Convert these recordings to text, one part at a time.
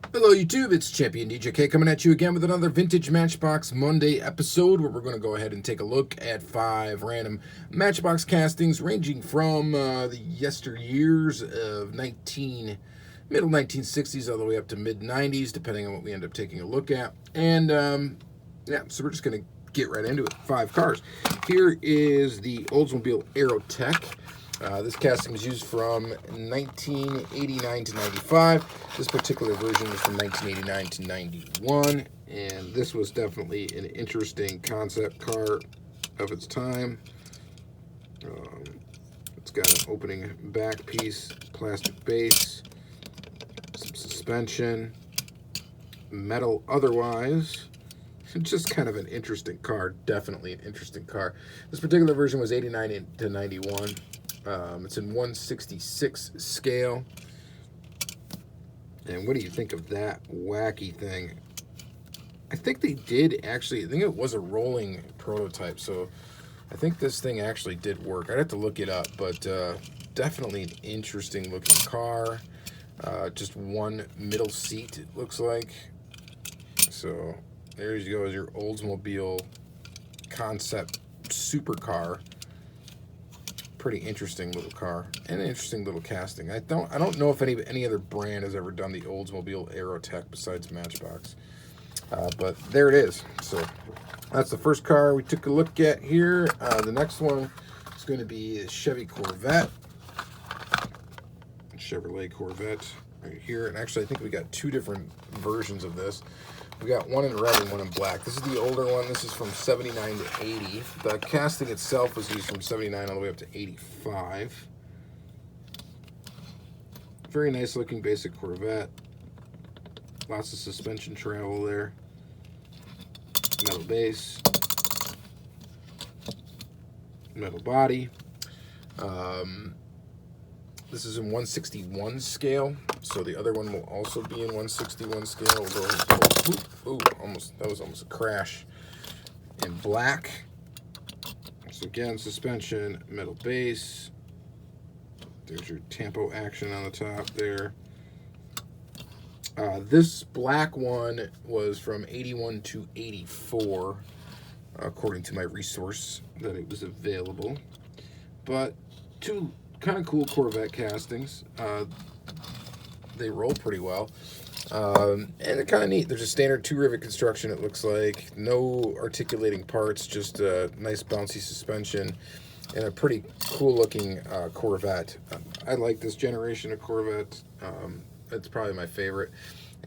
Hello YouTube, it's Championdjk coming at you again with another Vintage Matchbox Monday episode where we're going to go ahead and take a look at 5 random Matchbox castings ranging from the yesteryears of middle 1960s all the way up to mid 90s, depending on what we end up taking a look at. And yeah, so we're just going to get right into it. 5 cars. Here is the Oldsmobile Aerotech. This casting was used from 1989 to 95. This particular version was from 1989 to 91. And this was definitely an interesting concept car of its time. It's got an opening back piece, plastic base, some suspension, metal otherwise. Just kind of an interesting car. Definitely an interesting car. This particular version was 89 to 91. It's in 1/66 scale. And what do you think of that wacky thing? I think they did actually, I think it was a rolling prototype, so I think this thing actually did work. I'd have to look it up, but definitely an interesting looking car. Just one middle seat, it looks like. So there you go, is your Oldsmobile concept supercar. Pretty interesting little car and an interesting little casting. I don't know if any other brand has ever done the Oldsmobile Aerotech besides Matchbox, but there it is. So that's the first car we took a look at here. The next one is going to be a Chevy Corvette, Chevrolet Corvette right here. And actually, I think we got 2 different versions of this. We got one in red and one in black. This is the older one. This is from 79 to 80. The casting itself was used from 79 all the way up to 85. Very nice looking basic Corvette. Lots of suspension travel there. Metal base. Metal body. This is in 161 scale, so the other one will also be in 161 scale. We'll go ahead and go, that was almost a crash. In black. So again, suspension, metal base. There's your tampo action on the top there. This black one was from 81 to 84, according to my resource that it was available. But 2 kind of cool Corvette castings. They roll pretty well, and they're kind of neat. There's a standard 2-rivet construction, it looks like. No articulating parts, just a nice bouncy suspension and a pretty cool looking Corvette. I like this generation of Corvette. It's probably my favorite,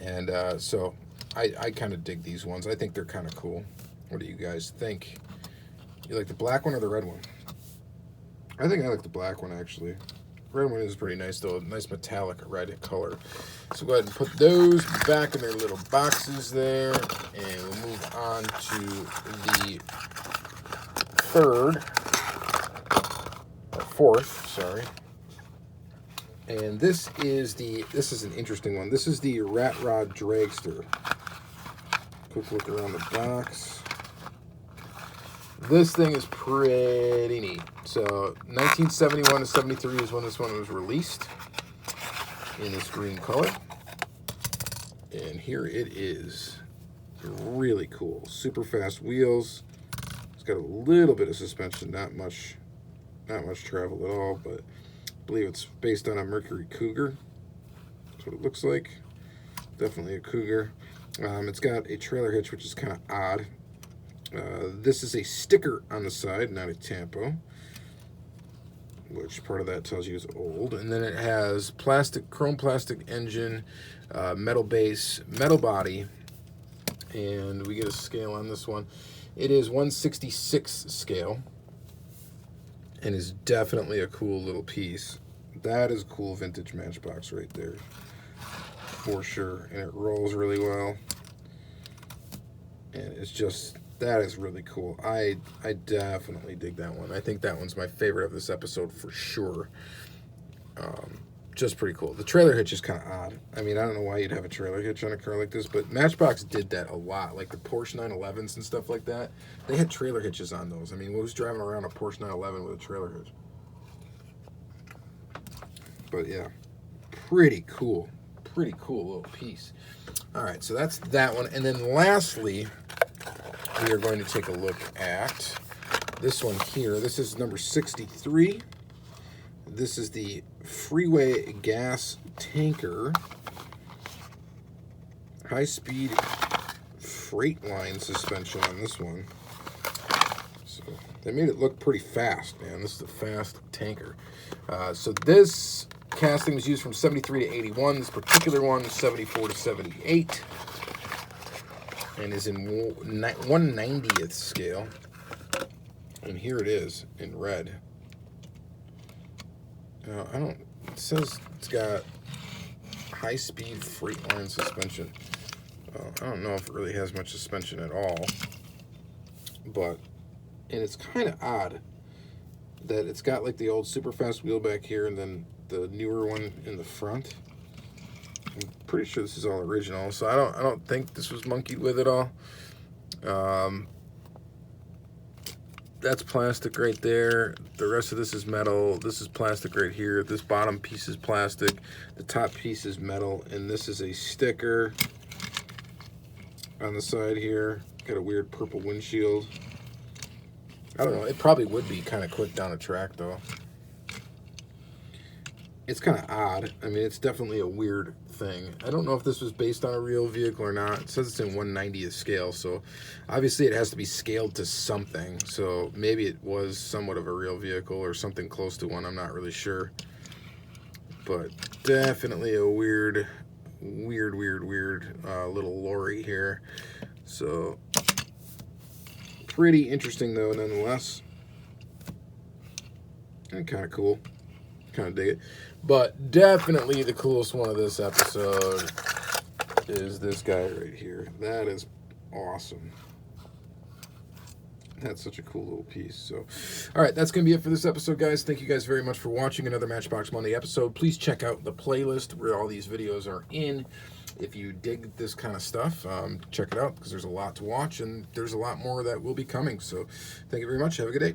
and so I kind of dig these ones. I think they're kind of cool. What do you guys think? You like the black one or the red one? I think I like the black one, actually. Red one is pretty nice, though. Nice metallic red color. So go ahead and put those back in their little boxes there. And we'll move on to the fourth, sorry. And this is an interesting one. This is the Rat Rod Dragster. Quick look around the box. This thing is pretty neat. So 1971 to 73 is when this one was released in this green color. And here it is. Really cool. Super fast wheels. It's got a little bit of suspension, not much travel at all, but I believe it's based on a Mercury Cougar. That's what it looks like. Definitely a Cougar. It's got a trailer hitch, which is kind of odd. This is a sticker on the side, not a tampo, which part of that tells you is old. And then it has chrome plastic engine, metal base, metal body, and we get a scale on this one. It is 1/66 scale, and is definitely a cool little piece. That is a cool vintage Matchbox right there, for sure. And it rolls really well, and it's just, that is really cool. I definitely dig that one. I think that one's my favorite of this episode for sure. Just pretty cool. The trailer hitch is kind of odd. I mean, I don't know why you'd have a trailer hitch on a car like this, but Matchbox did that a lot. Like the Porsche 911s and stuff like that, they had trailer hitches on those. I mean, who's driving around a Porsche 911 with a trailer hitch? But yeah, pretty cool. pretty cool little piece. All right, so that's that one. And then lastly, we are going to take a look at this one here. This is number 63. This is the Freeway Gas Tanker high-speed freight line suspension on this one. So they made it look pretty fast, man. This is a fast tanker. So this casting was used from 73 to 81. This particular one, 74 to 78. And is in 1/90th scale. And here it is in red. It says it's got high-speed freight line suspension. I don't know if it really has much suspension at all. And it's kind of odd that it's got like the old super fast wheel back here and then the newer one in the front. I'm pretty sure this is all original, so I don't think this was monkeyed with at all. That's plastic right there. The rest of this is metal. This is plastic right here. This bottom piece is plastic. The top piece is metal, and this is a sticker on the side here. Got a weird purple windshield. I don't know. It probably would be kind of quick down a track, though. It's kind of odd. I mean, it's definitely a weird thing. I don't know if this was based on a real vehicle or not. It says it's in 1/90th scale, so obviously it has to be scaled to something. So maybe it was somewhat of a real vehicle or something close to one. I'm not really sure. But definitely a weird little lorry here. So pretty interesting though, nonetheless. And kind of cool. Kind of dig it. But definitely the coolest one of this episode is this guy right here. That is awesome. That's such a cool little piece. So, all right, that's going to be it for this episode, guys. Thank you guys very much for watching another Matchbox Monday episode. Please check out the playlist where all these videos are in. If you dig this kind of stuff, check it out because there's a lot to watch and there's a lot more that will be coming. So, thank you very much. Have a good day.